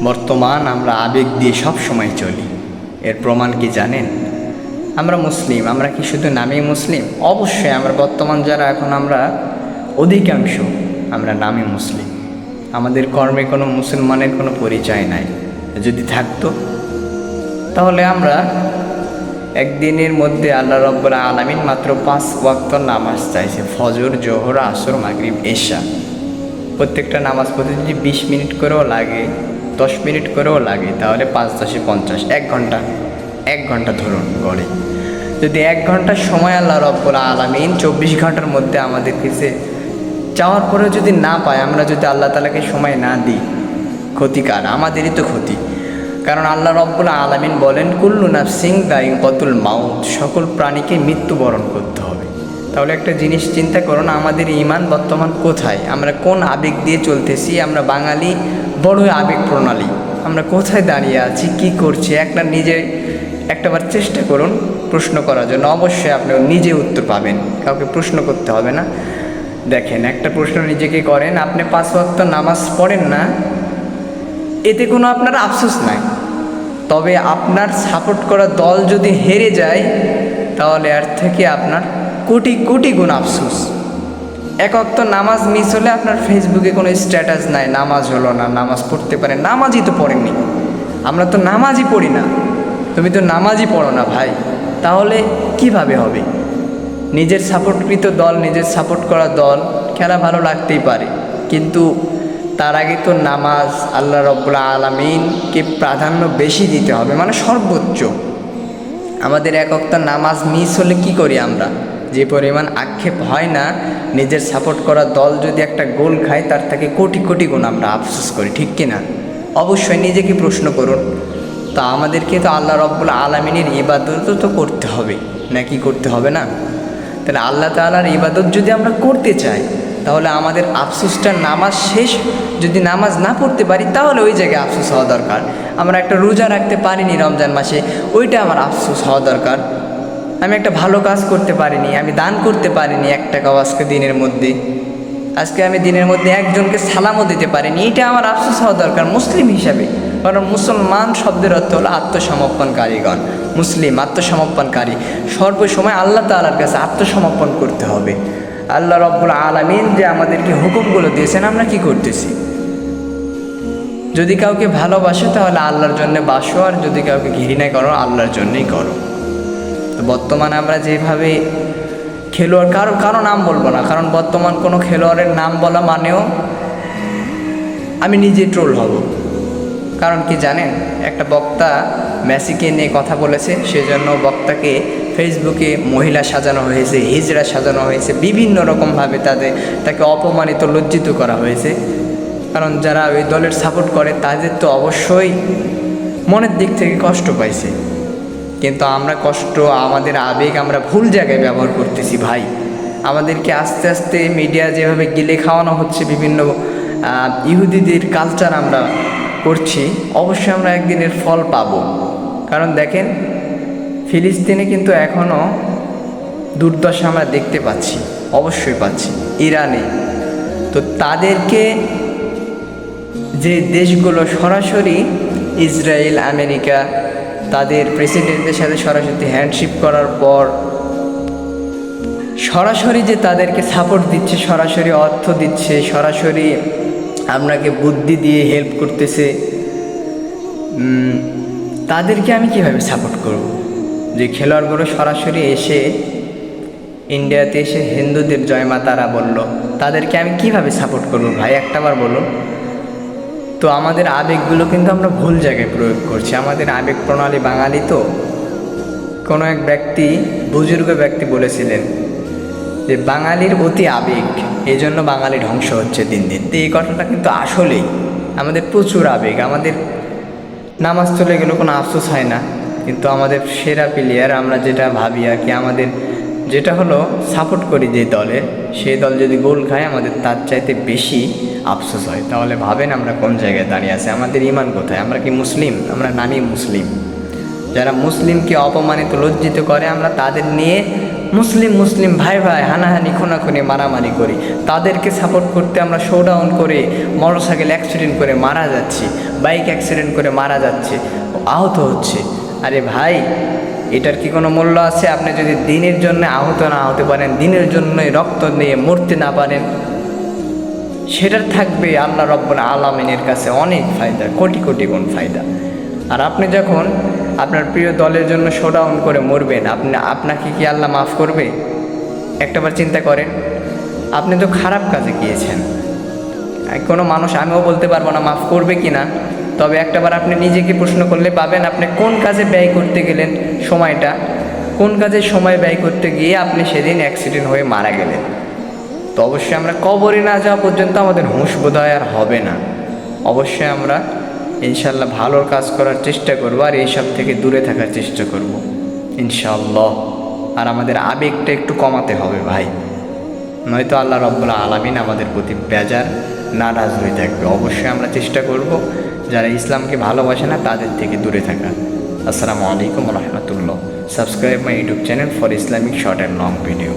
বর্তমান আমরা আবেগ দিয়ে সব সময় চলি। এর প্রমাণ কি জানেন? আমরা মুসলিম, আমরা কি শুধু নামেই মুসলিম? অবশ্যই আমরা বর্তমান যারা এখন আমরা অধিকাংশ আমরা নামে মুসলিম। আমাদের কর্মে কোনো মুসলমানের কোনো পরিচয় নাই। যদি থাকতো তাহলে আমরা একদিনের মধ্যে আল্লাহ রাব্বুল আলামিন মাত্র 5 ওয়াক্ত নামাজ চাইছে, ফজর, জোহর, আসর, মাগরিব, এশা। প্রত্যেকটা নামাজ পড়তে যদি 20 মিনিট করেও লাগে, 10 মিনিট করেও লাগে, তাহলে 5 10 50, 1 ঘন্টা ধরুন গড়ে। যদি 1 ঘন্টার সময় আল্লাহ রাব্বুল আলামিন 24 ঘন্টার মধ্যে আমাদের কাছে চাওয়ার পরেও যদি না পাই, আমরা যদি আল্লাহ তাআলাকে সময় না দিই, ক্ষতিকার, আমাদেরই তো ক্ষতি। কারণ আল্লাহ রাব্বুল আলামিন বলেন, কুল্লু নাফসিন যায়িকাতুল মাউত, সকল প্রাণীকে মৃত্যুবরণ করতে হবে। তাহলে একটা জিনিস চিন্তা করুন, আমাদের ঈমান বর্তমান কোথায়? আমরা কোন আবেগ দিয়ে চলতেছি? আমরা বাঙালি বড় আবেগ প্রণালী, আমরা কোথায় দাঁড়িয়ে আছি, কি করছি? একটাবার চেষ্টা করুন প্রশ্ন করার জন্য। অবশ্যই আপনি নিজে উত্তর পাবেন, কাউকে প্রশ্ন করতে হবে না। দেখেন, একটা প্রশ্ন নিজেকে করেন, আপনি 5 ওয়াক্ত নামাজ পড়েন না, এতে কোনো আপনার আফসোস নাই। তবে আপনার সাপোর্ট করা দল যদি হেরে যায়, তাহলে এর থেকে আপনার কোটি কোটি গুণ আফসোস। 1 ওয়াক্ত নামাজ মিস হলে আপনার ফেসবুকে কোনো স্ট্যাটাস নাই, নামাজ হলো না, নামাজ পড়তে পারেন, নামাজই তো পড়েননি। আমরা তো নামাজই পড়ি না, তুমি তো নামাজই পড়ো না ভাই, তাহলে কিভাবে হবে? নিজের সাপোর্টকৃত দল, নিজের সাপোর্ট করা দল খেলা ভালো লাগতেই পারে, কিন্তু তার আগে তো নামাজ আল্লাহ রাব্বুল আলামিনকে প্রাধান্য বেশি দিতে হবে, মানে সর্বোচ্চ। আমাদের 1 ওয়াক্ত নামাজ মিস হলে কি করি আমরা? যে পরিমাণ আক্ষেপ হয় না, নিজের সাপোর্ট করা দল যদি একটা গোল খায়, তার থেকে কোটি কোটি গুণ আমরা আফসোস করি, ঠিক কিনা? অবশ্যই নিজেকে প্রশ্ন করুন। তা আমাদেরকে তো আল্লাহ রাব্বুল আলামিনের ইবাদতও তো করতে হবে, নাকি করতে হবে না? তাহলে আল্লাহ তাআলার ইবাদত যদি আমরা করতে চাই, তাহলে আমাদের আফসোসটা নামাজ শেষ, যদি নামাজ না পড়তে পারি, তাহলে ওই জায়গায় আফসোস হওয়া দরকার। আমরা একটা রোজা রাখতে পারিনি রমজান মাসে, ওইটা আমার আফসোস হওয়া দরকার। আমি একটা ভালো কাজ করতে পারিনি, আমি দান করতে পারিনি 1 টাকাও আজকে আমি দিনের মধ্যে একজনকে সালামও দিতে পারিনি, এটা আমার আফসোস হওয়া দরকার মুসলিম হিসাবে। কারণ মুসলমান শব্দের অর্থ হলো আত্মসমর্পণকারীগণ। মুসলিম আত্মসমর্পণকারী, সর্বসময় আল্লাহ তাআলার কাছে আত্মসমর্পণ করতে হবে। আল্লাহ রাব্বুল আলামিন যে আমাদেরকে হুকুমগুলো দিয়েছেন, আমরা কি করতেছি? যদি কাউকে ভালোবাসো তাহলে আল্লাহর জন্য বাসো, আর যদি কাউকে ঘৃণা করো আল্লাহর জন্যই করো। তো বর্তমানে আমরা যেভাবে খেলোয়াড়, কারো নাম বলবো না, কারণ বর্তমান কোনো খেলোয়াড়ের নাম বলা মানেও আমি নিজে ট্রোল হব। কারণ কি জানেন, একটা বক্তা মেসিকে নিয়ে কথা বলেছে, সেজন্য বক্তাকে ফেসবুকে মহিলা সাজানো হয়েছে, হিজড়া সাজানো হয়েছে, বিভিন্ন রকমভাবে তাকে অপমানিত, লজ্জিত করা হয়েছে। কারণ যারা ওই দলের সাপোর্ট করে, তাদের তো অবশ্যই মনের দিক থেকে কষ্ট পাইছে। কিন্তু আমরা কষ্ট, আমাদের আবেগ আমরা ভুল জায়গায় ব্যবহার করতেছি ভাই। আমাদেরকে আস্তে আস্তে মিডিয়া যেভাবে গিলে খাওয়ানো হচ্ছে, বিভিন্ন ইহুদিদের কালচার আমরা করছি, অবশ্যই আমরা একদিনের ফল পাব। কারণ দেখেন, ফিলিস্তিনে কিন্তু এখনও দুর্দশা আমরা দেখতে পাচ্ছি, অবশ্যই পাচ্ছি। ইরানে তো তাদেরকে যে দেশগুলো সরাসরি ইসরায়েল, আমেরিকা তাদের প্রেসিডেন্টদের সাথে সরাসরি হ্যান্ডশিপ করার পর সরাসরি যে তাদেরকে সাপোর্ট দিচ্ছে, সরাসরি অর্থ দিচ্ছে, সরাসরি আপনাকে বুদ্ধি দিয়ে হেল্প করতেছে, তাদেরকে আমি কিভাবে সাপোর্ট করব? যে খেলোয়াড়গুলো সরাসরি এসে ইন্ডিয়াতে এসে হিন্দুদের জয় মা তারা বলল, তাদেরকে আমি কিভাবে সাপোর্ট করব ভাই? একটাবার বলুন তো। আমাদের আবেগগুলো কিন্তু আমরা ভুল জায়গায় প্রয়োগ করছি। আমাদের আবেগ প্রণালী, বাঙালি তো, কোনো এক বুজুর্গ ব্যক্তি বলেছিলেন যে বাঙালির অতি আবেগ, এই জন্য বাঙালি ধ্বংস হচ্ছে দিন দিন। তো এই কথাটা কিন্তু আসলেই, আমাদের প্রচুর আবেগ। আমাদের নামাজ চলে গেলেও কোনো আফসোস হয় না, কিন্তু আমাদের সেরা প্লেয়ার আমরা যেটা ভাবি আর কি, আমাদের যেটা হলো সাপোর্ট করি যে দলের, সেই দল যদি গোল খায়, আমাদের তার চাইতে বেশি আফসোস হয়। তাহলে ভাবেন আমরা কোন জায়গায় দাঁড়িয়ে আছি, আমাদের ঈমান কোথায়? আমরা কি মুসলিম? আমরা নামই মুসলিম। যারা মুসলিমকে অপমানিত, লজ্জিত করে, আমরা তাদের নিয়ে মুসলিম মুসলিম ভাই ভাই হানাহানি খুনাখুনি মারামারি করি, তাদেরকে সাপোর্ট করতে আমরা শোডাউন করে মোটরসাইকেল অ্যাক্সিডেন্ট করে মারা যাচ্ছি, বাইক অ্যাক্সিডেন্ট করে মারা যাচ্ছে, আহত হচ্ছে। আরে ভাই, এটার কি কোনো মূল্য আছে? আপনি যদি দিনের জন্য আহত না হতে পারেন, দিনের জন্যই রক্ত দিয়ে মরতে না পারেন, সেটার থাকবে আল্লাহ রব্বুল আলামিনের কাছে অনেক ফায়দা, কোটি কোটি গুণ ফায়দা। আর আপনি যখন আপনার প্রিয় দলের জন্য শোডাউন করে মরবেন, আপনাকে কি আল্লাহ মাফ করবে? একটাবার চিন্তা করেন, আপনি তো খারাপ কাজে গিয়েছেন। কোনো মানুষ, আমিও বলতে পারবো না মাফ করবে কি না, তবে একটাবার আপনি নিজেকে প্রশ্ন করলে পাবেন আপনি কোন কাজে ব্যয় করতে গেলেন সময়টা, কোন কাজে সময় ব্যয় করতে গিয়ে আপনি সেদিন অ্যাক্সিডেন্ট হয়ে মারা গেলেন। তো অবশ্যই আমরা কবরে না যাওয়া পর্যন্ত আমাদের হুঁশ বোধহয় আর হবে না। অবশ্যই আমরা ইনশাল্লাহ ভালোর কাজ করার চেষ্টা করব, আর এইসব থেকে দূরে থাকার চেষ্টা করব ইনশাআল্লাহ। আর আমাদের আবেগটা একটু কমাতে হবে ভাই, নয়তো আল্লাহ রব্বুল আলামিন আমাদের প্রতি বেজার নারাজ হয়ে থাকবে। অবশ্যই আমরা চেষ্টা করব যারা ইসলামকে ভালোবাসে না তাদের থেকে দূরে থাকা। আসসালামু আলাইকুম রহমতুল্লাহ। Subscribe my YouTube channel for Islamic short and long video.